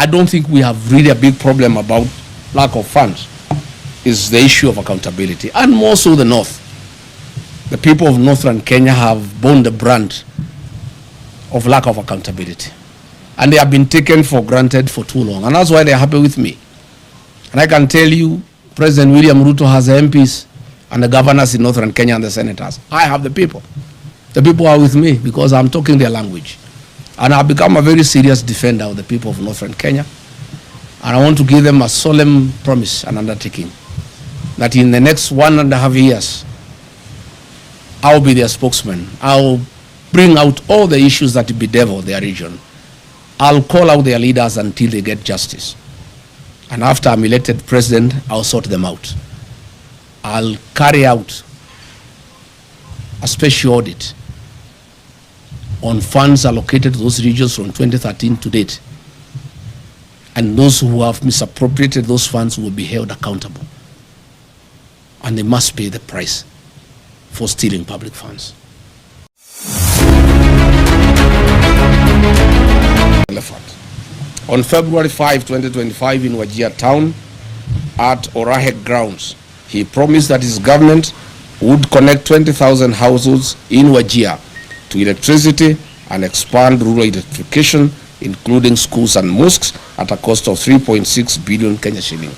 I don't think we have really a big problem about lack of funds. Is the issue of accountability, and more so the North. The people of Northern Kenya have borne the brunt of lack of accountability, and they have been taken for granted for too long, and that's why they're happy with me. And I can tell you, President William Ruto has the MPs and the governors in Northern Kenya and the senators. I have the people. The people are with me because I'm talking their language. And I've become a very serious defender of the people of Northern Kenya. And I want to give them a solemn promise and undertaking that in the next 1.5 years, I'll be their spokesman. I'll bring out all the issues that bedevil their region. I'll call out their leaders until they get justice. And after I'm elected president, I'll sort them out. I'll carry out a special audit on funds allocated to those regions from 2013 to date. And those who have misappropriated those funds will be held accountable. And they must pay the price for stealing public funds. On February 5, 2025 in Wajir town at Orahek grounds, he promised that his government would connect 20,000 households in Wajir to electricity and expand rural electrification, including schools and mosques, at a cost of 3.6 billion Kenya shilling.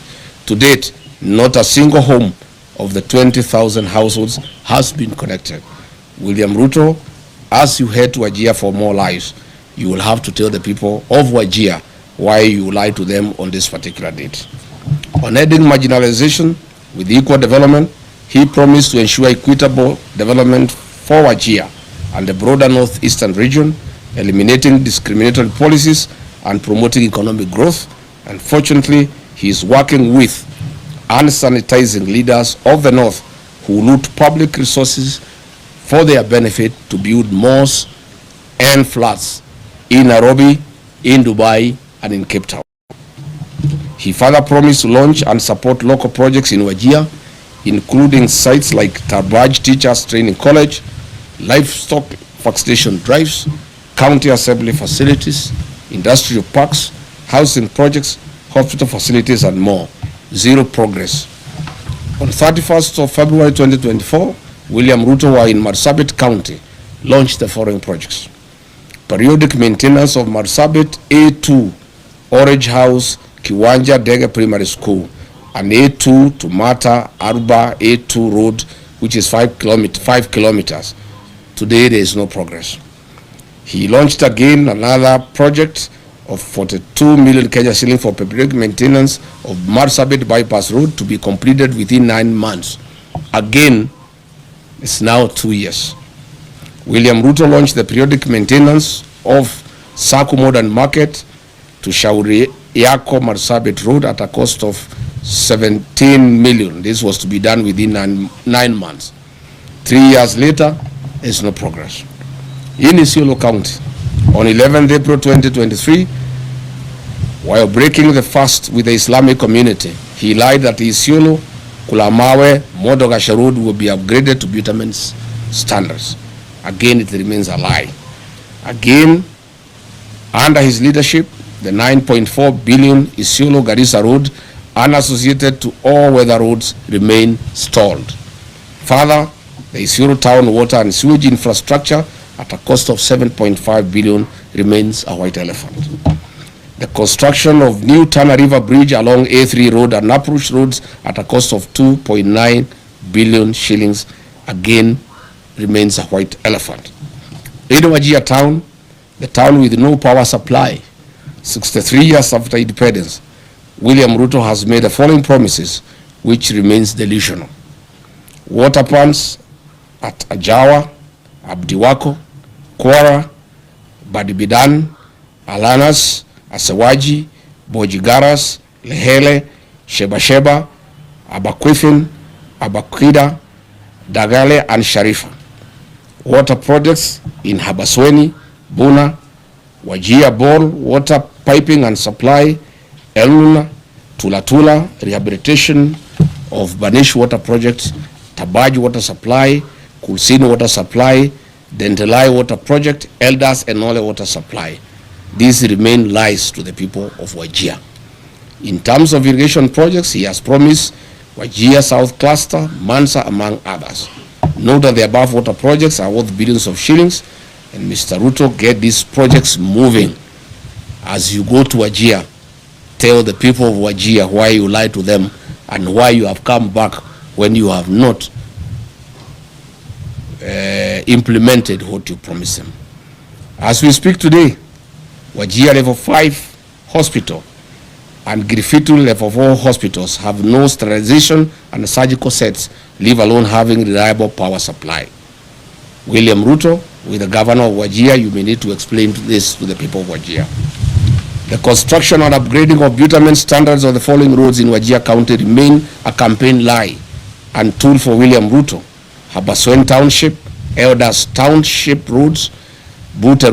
To date, not a single home of the 20,000 households has been connected. William Ruto, as you head to Wajir for more lives, you will have to tell the people of Wajir why you lied to them on this particular date. On ending marginalization with equal development, he promised to ensure equitable development for Wajir and the broader northeastern region, eliminating discriminatory policies and promoting economic growth. Unfortunately, he is working with unsanitizing leaders of the north who loot public resources for their benefit to build malls and flats in Nairobi, in Dubai, and in Cape Town. He further promised to launch and support local projects in Wajir, including sites like Tarbaj Teachers Training College, livestock vaccination drives, county assembly facilities, industrial parks, housing projects, hospital facilities, and more. Zero progress. On 31st of February 2024, William Ruto in Marsabit County launched the following projects: periodic maintenance of Marsabit A2, Orange House, Kiwanja Dege Primary School, and A2 to Mata Arba A2 Road, which is 5 kilometers. Today there is no progress. He launched again another project of 42 million Kenya shilling for periodic maintenance of Marsabit Bypass Road to be completed within 9 months. Again, it's now 2 years. William Ruto launched the periodic maintenance of Saku Modern Market to Shauri Yako Marsabit Road at a cost of 17 million. This was to be done within 9 months. 3 years later, there's no progress. In Isiolo County, on 11th April 2023, while breaking the fast with the Islamic community, he lied that Isiolo, Kulamawe, Modogasha Road will be upgraded to bitumen standards. Again, it remains a lie. Again, under his leadership, the 9.4 billion Isiolo Garissa Road, unassociated to all weather roads, remain stalled. Further, the Isiolo town water and sewage infrastructure at a cost of 7.5 billion remains a white elephant. The construction of new Tana River Bridge along A3 Road and Approach Roads at a cost of 2.9 billion shillings again remains a white elephant. In Wajir town, the town with no power supply, 63 years after independence, William Ruto has made the following promises, which remains delusional. Water plants at Ajawa, Abdiwako, Kwara, Badibidan, Alanas, Asewaji, Bojigaras, Lehele, Sheba, Abakwifin, Abakida, Dagale, and Sharifa. Water projects in Habasweni, Buna, Wajir Ball, water piping and supply, Eluna, Tulatula, rehabilitation of Banish water project, Tabaj water supply, Kulsini water supply, Dentelai water project, Elders and Nole water supply. These remain lies to the people of Wajir. In terms of irrigation projects, he has promised Wajir South Cluster, Mansa, among others. Note that the above water projects are worth billions of shillings, and Mr. Ruto, get these projects moving. As you go to Wajir, tell the people of Wajir why you lied to them and why you have come back when you have not implemented what you promised them. As we speak today, Wajir Level 5 Hospital and Griffithul Level 4 hospitals have no sterilization and surgical sets, leave alone having reliable power supply. William Ruto, with the governor of Wajir, you may need to explain this to the people of Wajir. The construction and upgrading of bitumen standards of the following roads in Wajir County remain a campaign lie and tool for William Ruto. Habaswen Township, Elders Township roads, Butte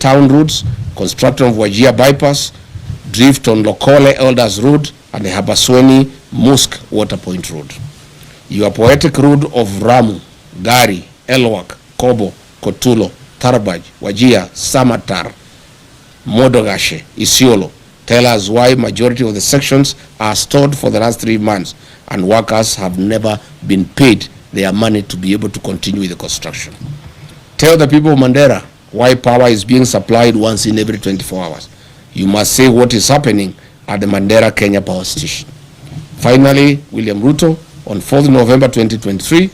Town roads, construction of Wajir bypass, drift on Lokole Elders Road, and the Habasweni Mosque Waterpoint Road. Your poetic road of Ramu, Gari, Elwak, Kobo, Kotulo, Tarbaj, Wajir, Samatar, Modogashe, Isiolo, tell us why majority of the sections are stored for the last 3 months and workers have never been paid their money to be able to continue with the construction. Tell the people of Mandera why power is being supplied once in every 24 hours. You must say what is happening at the Mandera Kenya Power Station. Finally, William Ruto, on 4th November 2023,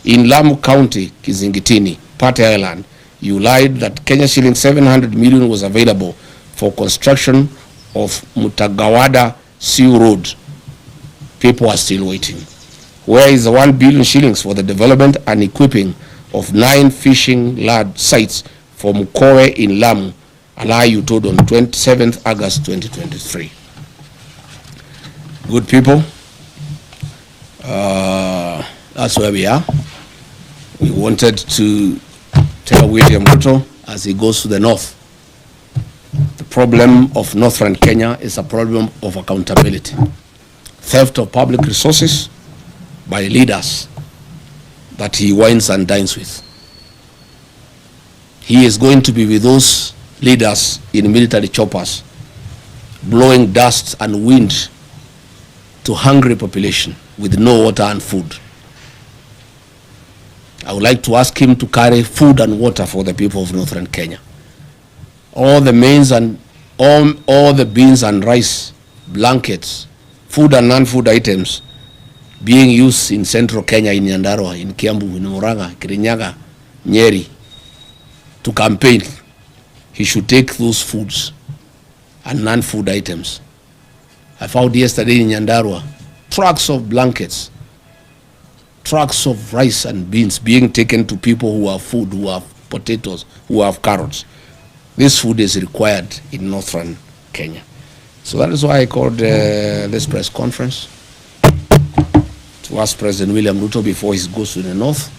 in Lamu County, Kizingitini, Pate Island, you lied that Kenya shilling 700 million was available for construction of Mutagawada Sea Road. People are still waiting. Where is the 1 billion shillings for the development and equipping of 9 fishing lad sites for Mkuu Our in Lamu, a lie you told on 27th August 2023? Good people, that's where we are. We wanted to tell William Ruto as he goes to the north, the problem of northern Kenya is a problem of accountability. Theft of public resources by leaders that he wines and dines with. He is going to be with those leaders in military choppers, blowing dust and wind to hungry population with no water and food. I would like to ask him to carry food and water for the people of northern Kenya. All the mains and all the beans and rice, blankets, food and non-food items being used in central Kenya, in Nyandarua, in Kiambu, in Murang'a, Kirinyaga, Nyeri, to campaign. He should take those foods and non-food items. I found yesterday in Nyandarua trucks of blankets, trucks of rice and beans being taken to people who have food, who have potatoes, who have carrots. This food is required in northern Kenya. So that is why I called this press conference to ask President William Ruto before he goes to the north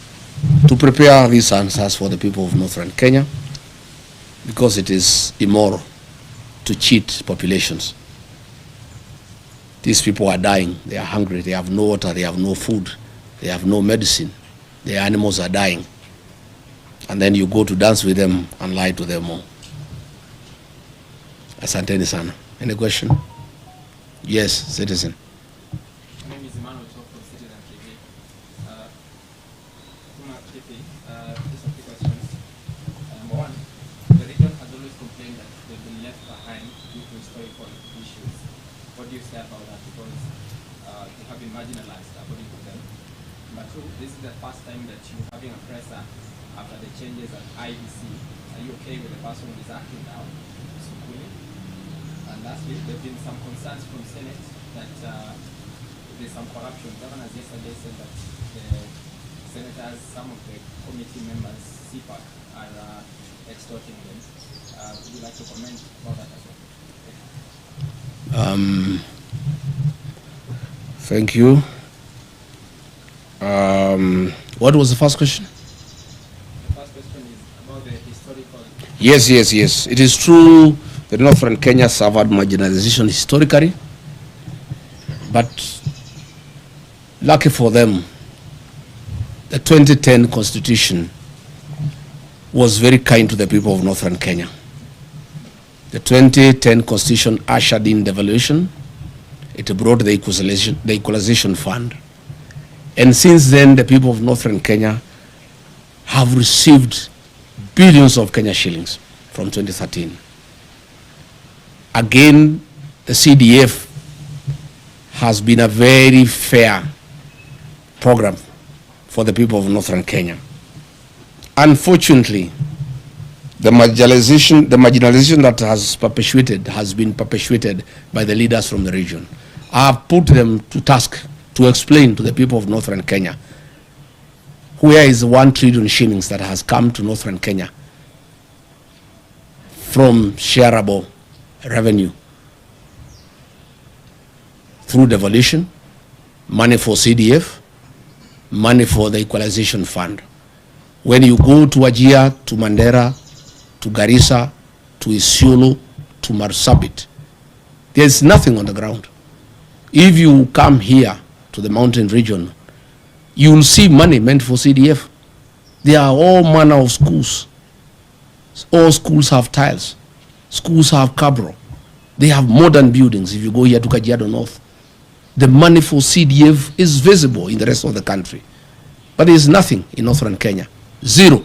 to prepare these answers for the people of northern Kenya, because it is immoral to cheat populations. These people are dying, they are hungry, they have no water, they have no food, they have no medicine, their animals are dying. And then you go to dance with them and lie to them all. Asanteni sana. Any question? Yes, citizen. My name is Mwaro from Citizen TV. Just a few questions. Number one, the region has always complained that they've been left behind due to historical issues. What do you say about that? Because they have been marginalized according to them. Number two, this is the first time that you're having a presser after the changes at IBC. Are you okay with the person who is acting now? And lastly, there have been some concerns from Senate that there's some corruption. Governors yesterday said that the senators, some of the committee members, CPAC, are extorting them. Would you like to comment about that as well? Thank you. What was the first question? The first question is about the historical... Yes. It is true that northern Kenya suffered marginalization historically, but lucky for them, the 2010 constitution was very kind to the people of northern Kenya. The 2010 Constitution ushered in devolution. It brought the equalization fund. And since then, the people of Northern Kenya have received billions of Kenya shillings from 2013. Again, the CDF has been a very fair program for the people of Northern Kenya. Unfortunately, the marginalization that has been perpetuated by the leaders from the region. I have put them to task to explain to the people of Northern Kenya where is 1 trillion shillings that has come to Northern Kenya from shareable revenue through devolution, money for CDF, money for the equalization fund. When you go to Wajir, to Mandera, to Garissa, to Isiolo, to Marsabit, there's nothing on the ground. If you come here to the mountain region, you will see money meant for CDF. There are all manner of schools. All schools have tiles. Schools have cabro. They have modern buildings. If you go here to Kajiado North, the money for CDF is visible in the rest of the country. But there is nothing in Northern Kenya. Zero.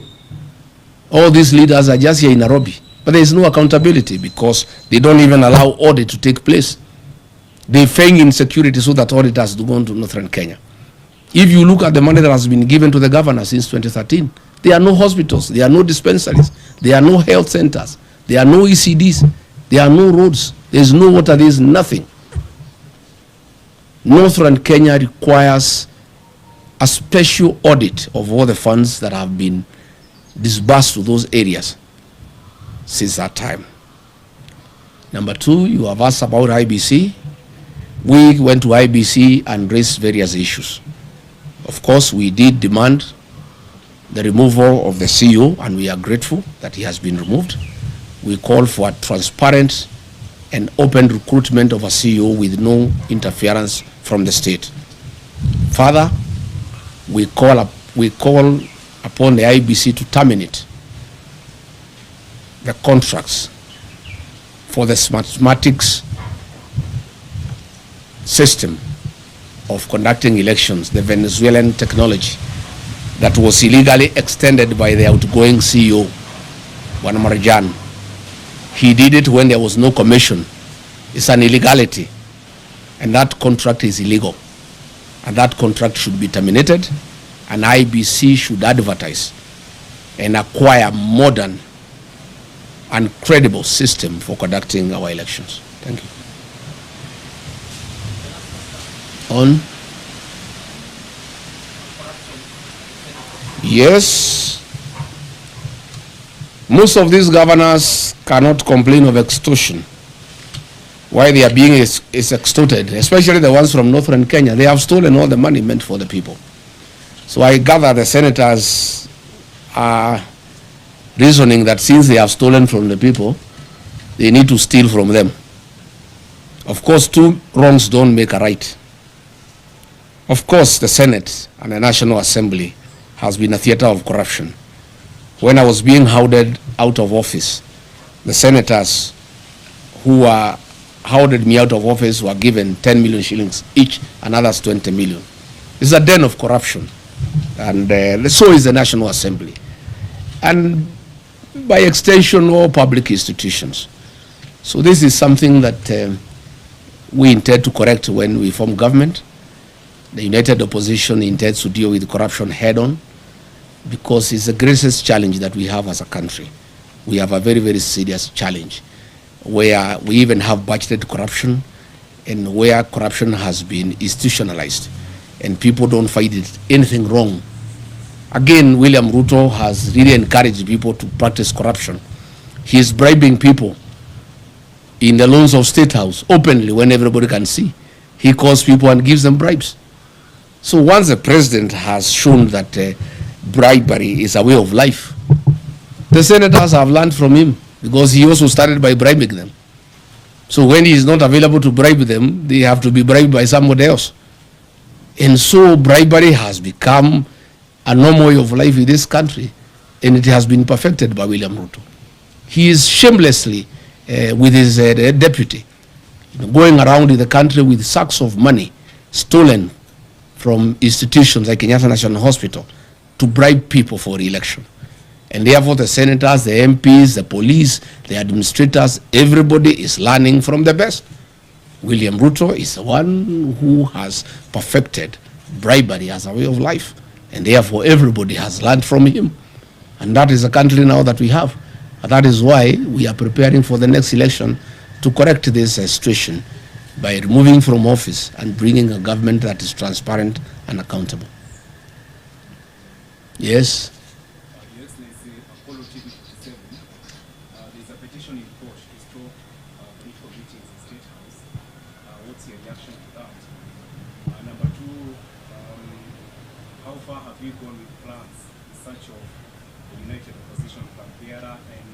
All these leaders are just here in Nairobi. But there is no accountability because they don't even allow audit to take place. They feign insecurity so that audit has to go on to Northern Kenya. If you look at the money that has been given to the governor since 2013, there are no hospitals, there are no dispensaries, there are no health centers, there are no ECDs, there are no roads, there is no water, there is nothing. Northern Kenya requires a special audit of all the funds that have been disbursed to those areas since that time. Number 2, you have asked about IBC. We went to IBC and raised various issues. Of course, we did demand the removal of the CEO, and we are grateful that he has been removed. We call for a transparent and open recruitment of a CEO with no interference from the state. Further, we call upon the IBC to terminate the contracts for the mathematics system of conducting elections, the Venezuelan technology that was illegally extended by the outgoing CEO, Juan Marjan. He did it when there was no commission. It's an illegality, and that contract is illegal, and that contract should be terminated, and IBC should advertise and acquire modern and credible system for conducting our elections. Thank you. On? Yes. Most of these governors cannot complain of extortion. Why they are being is extorted, especially the ones from Northern Kenya. They have stolen all the money meant for the people. So I gather the senators are reasoning that since they have stolen from the people, they need to steal from them. Of course, 2 wrongs don't make a right. Of course, the Senate and the National Assembly has been a theater of corruption. When I was being hounded out of office, the senators who hounded me out of office were given 10 million shillings each, and others 20 million. It's a den of corruption, and so is the National Assembly. And by extension, all public institutions. So this is something that we intend to correct when we form government. The United Opposition intends to deal with corruption head-on because it's the greatest challenge that we have as a country. We have a very, very serious challenge where we even have budgeted corruption and where corruption has been institutionalized and people don't find it anything wrong. Again, William Ruto has really encouraged people to practice corruption. He is bribing people in the loans of State House openly when everybody can see. He calls people and gives them bribes. So once the president has shown that bribery is a way of life, the senators have learned from him because he also started by bribing them. So when he is not available to bribe them, they have to be bribed by somebody else. And so bribery has become a normal way of life in this country, and it has been perfected by William Ruto. He is shamelessly with his deputy, going around in the country with sacks of money stolen from institutions like Kenyatta National Hospital to bribe people for election. And therefore the senators, the MPs, the police, the administrators, everybody is learning from the best. William Ruto is the one who has perfected bribery as a way of life, and therefore everybody has learned from him. And that is the country now that we have. And that is why we are preparing for the next election to correct this situation by removing from office and bringing a government that is transparent and accountable. Yes? Yes, there's Apollo TV 57. There's a petition in court to stop political meetings in State House. What's your reaction to that? Number two, how far have you gone with plans in search of the United Opposition Plan Bearer, and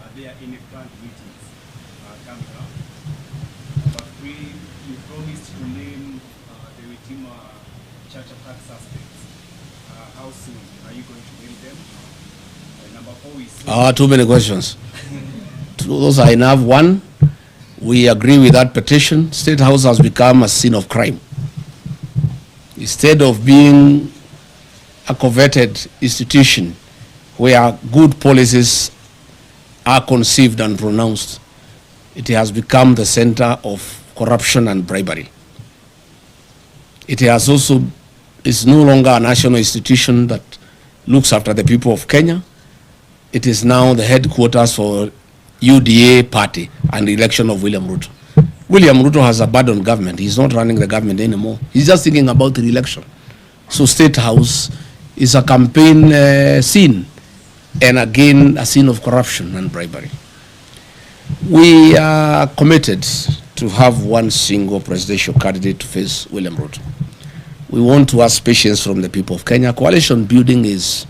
are there any planned meetings coming up? Number three, you promised to name the Witima Church attack suspects. How soon are you going to name them? Number four is... Too many questions. Those are enough. One, we agree with that petition. State House has become a scene of crime. Instead of being a coveted institution where good policies are conceived and pronounced, it has become the center of corruption and bribery. It has also is no longer a national institution that looks after the people of Kenya. It is now the headquarters for UDA party and the election of William Ruto. William Ruto has abandoned government. He's not running the government anymore. He's just thinking about the election. So State House is a campaign scene, and again a scene of corruption and bribery. We are committed to have one single presidential candidate to face William Ruto. We want to ask patience from the people of Kenya. Coalition building is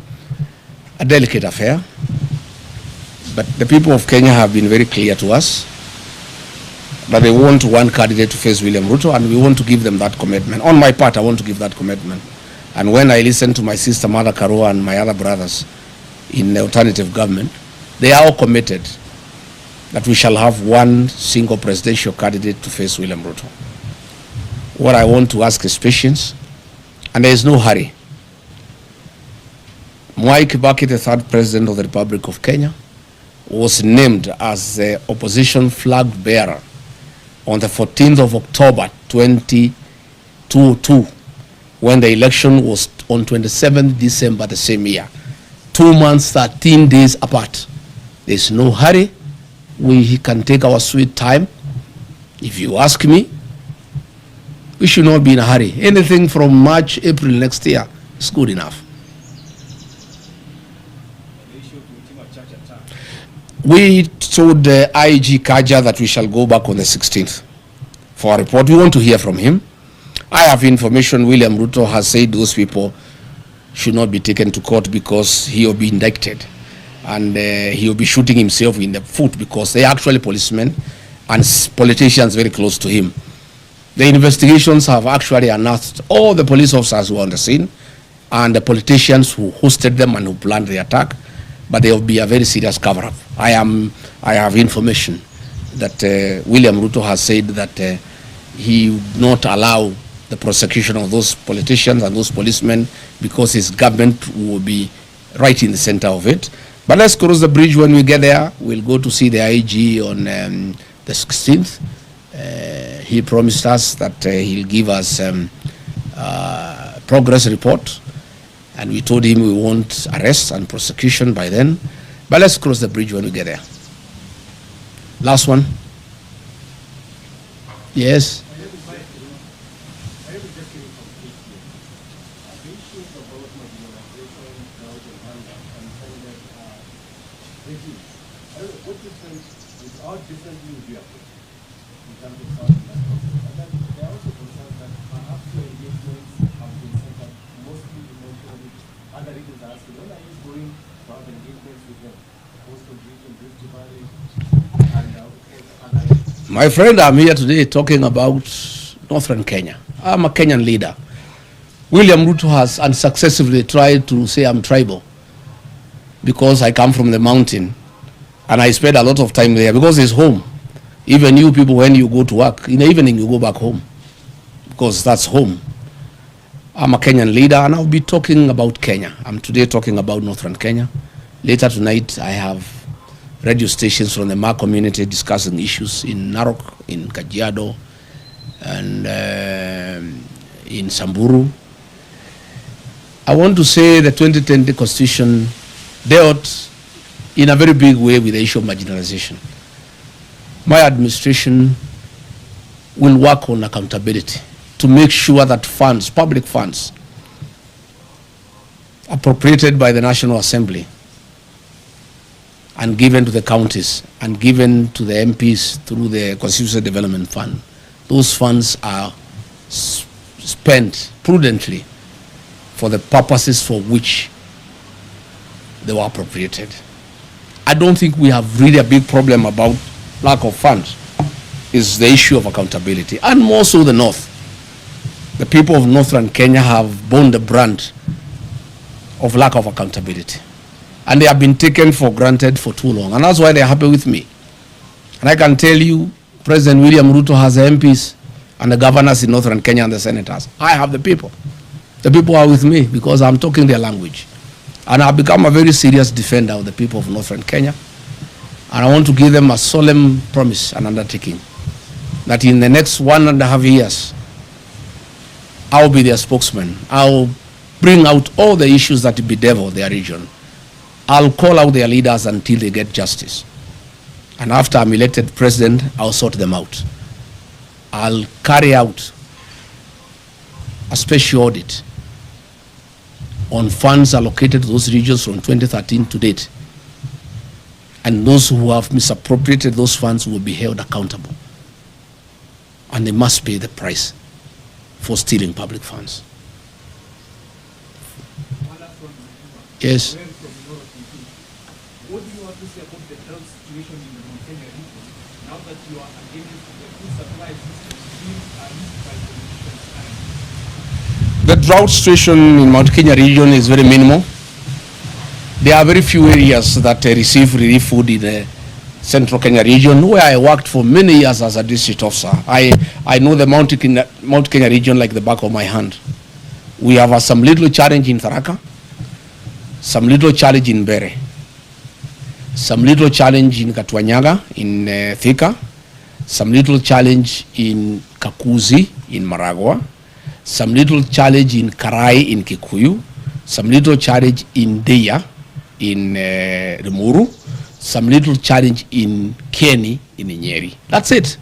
a delicate affair, but the people of Kenya have been very clear to us that they want one candidate to face William Ruto, and we want to give them that commitment. On my part, I want to give that commitment. And when I listen to my sister Mother Karua and my other brothers in the alternative government, they are all committed that we shall have one single presidential candidate to face William Ruto. What I want to ask is patience, and there is no hurry. Mwai Kibaki, the third president of the Republic of Kenya, was named as the opposition flag bearer on the 14th of October 2022, when the election was on 27th December the same year. 2 months, 13 days apart. There is no hurry. We can take our sweet time. If you ask me, we should not be in a hurry. Anything from March, April next year is good enough. We told the IG Kaja that we shall go back on the 16th for a report. We want to hear from him. I have information William Ruto has said those people should not be taken to court because he will be indicted, and he will be shooting himself in the foot because they are actually policemen and politicians very close to him. The investigations have actually unearthed all the police officers who were on the scene and the politicians who hosted them and who planned the attack, but there will be a very serious cover-up. I have information that William Ruto has said that he would not allow the prosecution of those politicians and those policemen because his government will be right in the center of it. But let's cross the bridge when we get there. We'll go to see the IG on the 16th. He promised us that he'll give us progress report, and we told him we won't arrest and prosecution by then. But let's cross the bridge when we get there. Last one. Yes. My friend, I'm here today talking about Northern Kenya. I'm a Kenyan leader. William Ruto has unsuccessfully tried to say I'm tribal because I come from the mountain And I spend a lot of time there because it's home. Even you people, when you go to work, in the evening you go back home because that's home. I'm a Kenyan leader and I'll be talking about Kenya. I'm today talking about Northern Kenya. Later tonight I have radio stations from the Ma community discussing issues in Narok, in Kajiado, and in Samburu. I want to say the 2010 Constitution dealt in a very big way with the issue of marginalization. My administration will work on accountability to make sure that funds, public funds, appropriated by the National Assembly and given to the counties and given to the MPs through the Constituency Development Fund, those funds are spent prudently for the purposes for which they were appropriated. I don't think we have really a big problem about lack of funds. It's the issue of accountability, and more so the North. The people of Northern Kenya have borne the brunt of lack of accountability. And they have been taken for granted for too long. And that's why they're happy with me. And I can tell you, President William Ruto has the MPs and the governors in Northern Kenya and the senators. I have the people. The people are with me because I'm talking their language. And I've become a very serious defender of the people of Northern Kenya. And I want to give them a solemn promise and undertaking that in the next 1.5 years, I'll be their spokesman. I'll bring out all the issues that bedevil their region. I'll call out their leaders until they get justice. And after I'm elected president, I'll sort them out. I'll carry out a special audit on funds allocated to those regions from 2013 to date. And those who have misappropriated those funds will be held accountable. And they must pay the price for stealing public funds. Yes. What do you have to say about the drought situation in the Mount Kenya region now that you are against the food supply system being used by politicians? The drought situation in Mount Kenya region is very minimal. There are very few areas that receive relief food in the Central Kenya region, where I worked for many years as a district officer. I know the Mount Kenya region like the back of my hand. We have some little challenge in Tharaka, some little challenge in Bere, some little challenge in Katwanyaga, in Thika, some little challenge in Kakuzi, in Maragwa, some little challenge in Karai, in Kikuyu, some little challenge in Deya, in Limuru, some little challenge in Kieni, in Nyeri. That's it.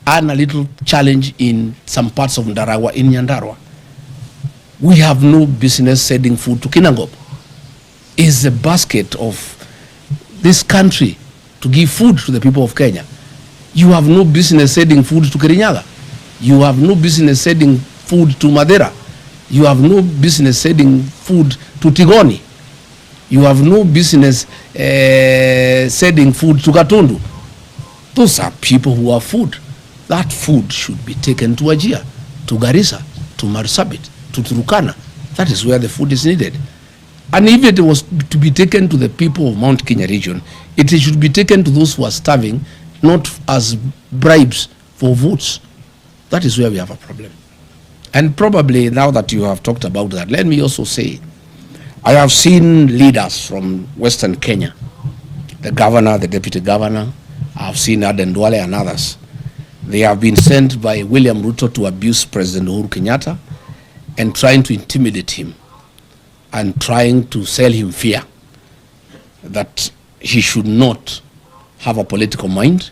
And a little challenge in some parts of Ndaragwa, in Nyandarua. We have no business sending food to Kinangop. It's the basket of this country to give food to the people of Kenya. You have no business sending food to Kirinyaga. You have no business sending food to Madera. You have no business sending food to Tigoni. You have no business sending food to Gatundu. Those are people who have food. That food should be taken to Wajir, to Garissa, to Marsabit, to Turukana. That is where the food is needed. And if it was to be taken to the people of Mount Kenya region, it should be taken to those who are starving, not as bribes for votes. That is where we have a problem. And probably now that you have talked about that, let me also say, I have seen leaders from Western Kenya, the governor, the deputy governor, I have seen Aden Duale and others. They have been sent by William Ruto to abuse President Uhuru Kenyatta and trying to intimidate him and trying to sell him fear that he should not have a political mind,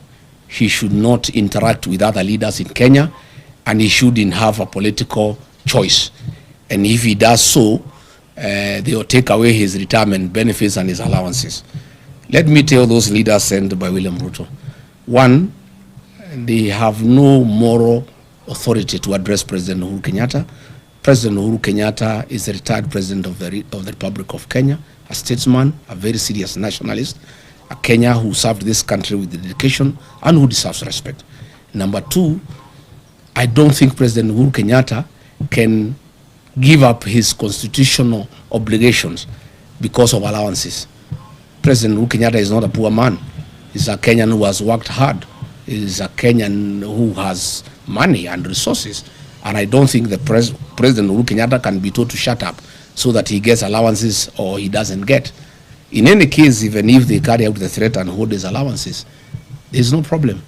he should not interact with other leaders in Kenya, and he shouldn't have a political choice. And if he does so, they will take away his retirement benefits and his allowances. Let me tell those leaders sent by William Ruto. One, they have no moral authority to address President Uhuru Kenyatta. President Uhuru Kenyatta is the retired president of the Republic of Kenya, a statesman, a very serious nationalist, a Kenya who served this country with dedication and who deserves respect. Number two, I don't think President Uhuru Kenyatta can give up his constitutional obligations because of allowances. President Uhuru Kenyatta is not a poor man. He's a Kenyan who has worked hard. He's a Kenyan who has money and resources. And I don't think the President Uhuru Kenyatta can be told to shut up so that he gets allowances or he doesn't get. In any case, even if they carry out the threat and hold his allowances, there's no problem.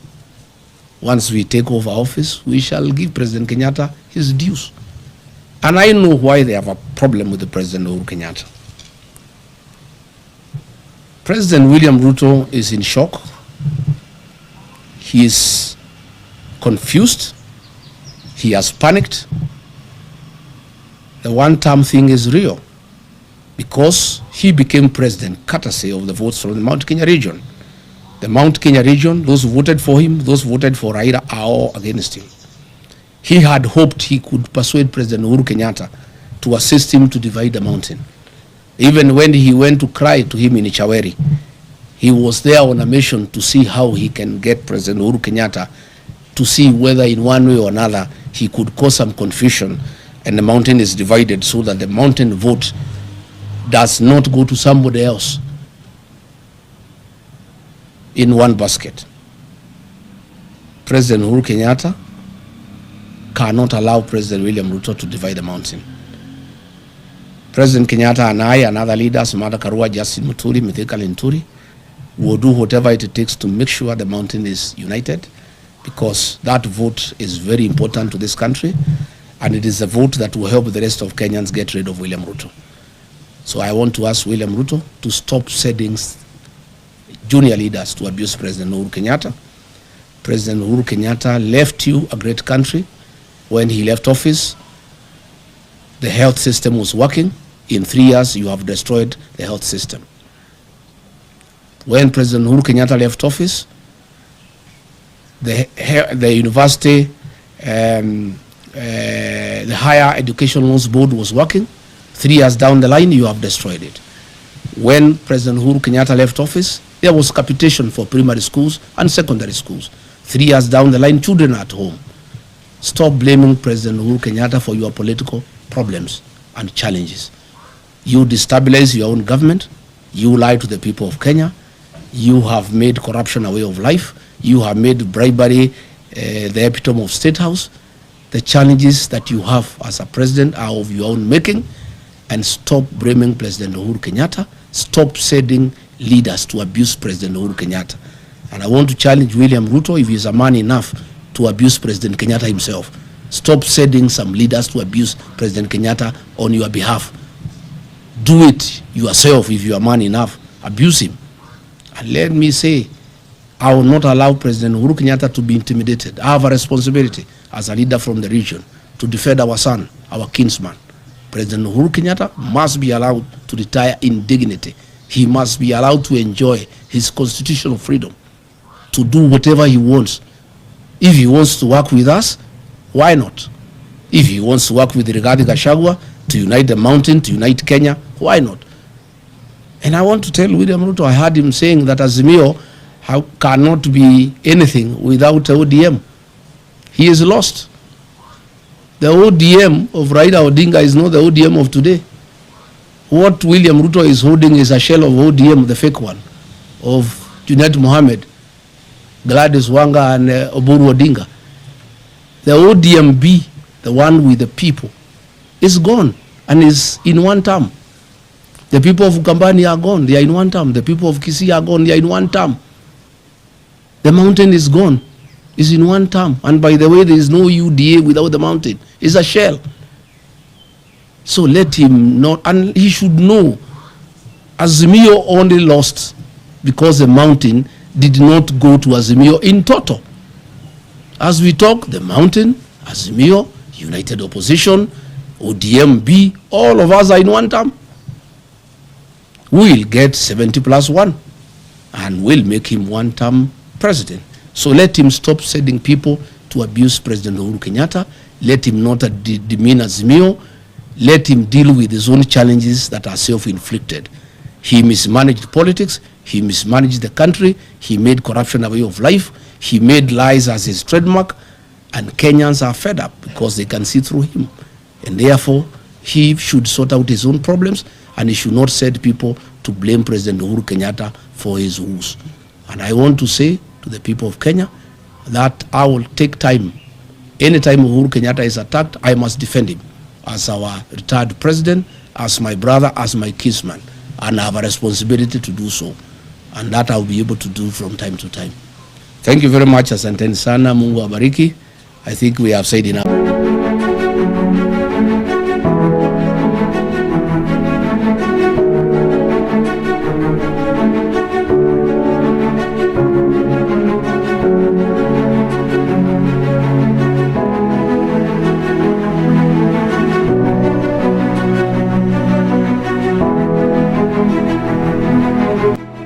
Once we take over office, we shall give President Kenyatta his dues. And I know why they have a problem with the President Uhuru Kenyatta. President William Ruto is in shock. He is confused. He has panicked. The one-term thing is real because he became president courtesy of the votes from the Mount Kenya region. The Mount Kenya region, those who voted for him, those who voted for Raila are all against him. He had hoped he could persuade President Uhuru Kenyatta to assist him to divide the mountain. Even when he went to cry to him in Ichaweri, he was there on a mission to see how he can get President Uhuru Kenyatta to see whether in one way or another he could cause some confusion and the mountain is divided so that the mountain vote does not go to somebody else in one basket. President Uhuru Kenyatta cannot allow President William Ruto to divide the mountain. President Kenyatta and I and other leaders, Martha Karua, Justin Muturi, Mithika Linturi, will do whatever it takes to make sure the mountain is united, because that vote is very important to this country, and it is a vote that will help the rest of Kenyans get rid of William Ruto. So I want to ask William Ruto to stop sending junior leaders to abuse President Uhuru Kenyatta. President Uhuru Kenyatta left you a great country. When he left office, the health system was working. In 3 years, you have destroyed the health system. When President Uhuru Kenyatta left office, the university, the Higher Education Loans Board was working. 3 years down the line, you have destroyed it. When President Uhuru Kenyatta left office, there was capitation for primary schools and secondary schools. 3 years down the line, children are at home. Stop blaming President Uhuru Kenyatta for your political problems and challenges. You destabilize your own government. You lie to the people of Kenya. You have made corruption a way of life. You have made bribery the epitome of State House. The challenges that you have as a president are of your own making. And stop blaming President Uhuru Kenyatta. Stop sending leaders to abuse President Uhuru Kenyatta. And I want to challenge William Ruto, if he is a man enough to abuse President Kenyatta himself. Stop sending some leaders to abuse President Kenyatta on your behalf. Do it yourself if you are man enough. Abuse him. And let me say, I will not allow President Uhuru Kenyatta to be intimidated. I have a responsibility as a leader from the region to defend our son, our kinsman. President Uhuru Kenyatta must be allowed to retire in dignity. He must be allowed to enjoy his constitutional freedom to do whatever he wants. If he wants to work with us, why not? If he wants to work with Rigathi'S to unite the mountain, to unite Kenya, why not? And I want to tell William Ruto, I heard him saying that Azimio cannot be anything without ODM. He is lost. The ODM of Raila Odinga is not the ODM of today. What William Ruto is holding is a shell of ODM, the fake one, of Junet Mohammed, Gladys Wanga, and Oburu Odinga. The ODMB, the one with the people, is gone and is in one term. The people of Ukambani are gone, they are in one term. The people of Kisii are gone, they are in one term. The mountain is gone, is in one term. And by the way, there is no UDA without the mountain. It's a shell. So let him not, and he should know, Azimio only lost because the mountain did not go to Azimio in total. As we talk, the mountain, Azimio, United Opposition, ODMB, all of us are in one term. We'll get 70+1 and we'll make him one-term president. So let him stop sending people to abuse President Uhuru Kenyatta. Let him not demean Azimio. Let him deal with his own challenges that are self-inflicted. He mismanaged politics. He mismanaged the country. He made corruption a way of life. He made lies as his trademark. And Kenyans are fed up because they can see through him. And therefore, he should sort out his own problems and he should not set people to blame President Uhuru Kenyatta for his woes. And I want to say to the people of Kenya that I will take time. Anytime Uhuru Kenyatta is attacked, I must defend him as our retired president, as my brother, as my kinsman, and I have a responsibility to do so. And that I'll be able to do from time to time. Thank you very much. Asanteni sana. Mungu abariki. I think we have said enough.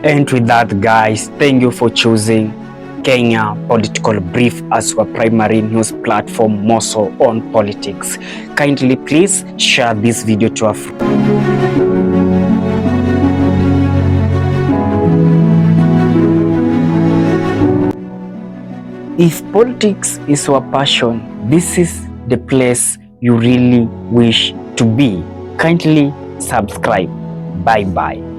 And with that, guys, thank you for choosing Kenya Political Brief as our primary news platform, more so on politics. Kindly please share this video to a friend. If politics is your passion, this is the place you really wish to be. Kindly subscribe. Bye bye.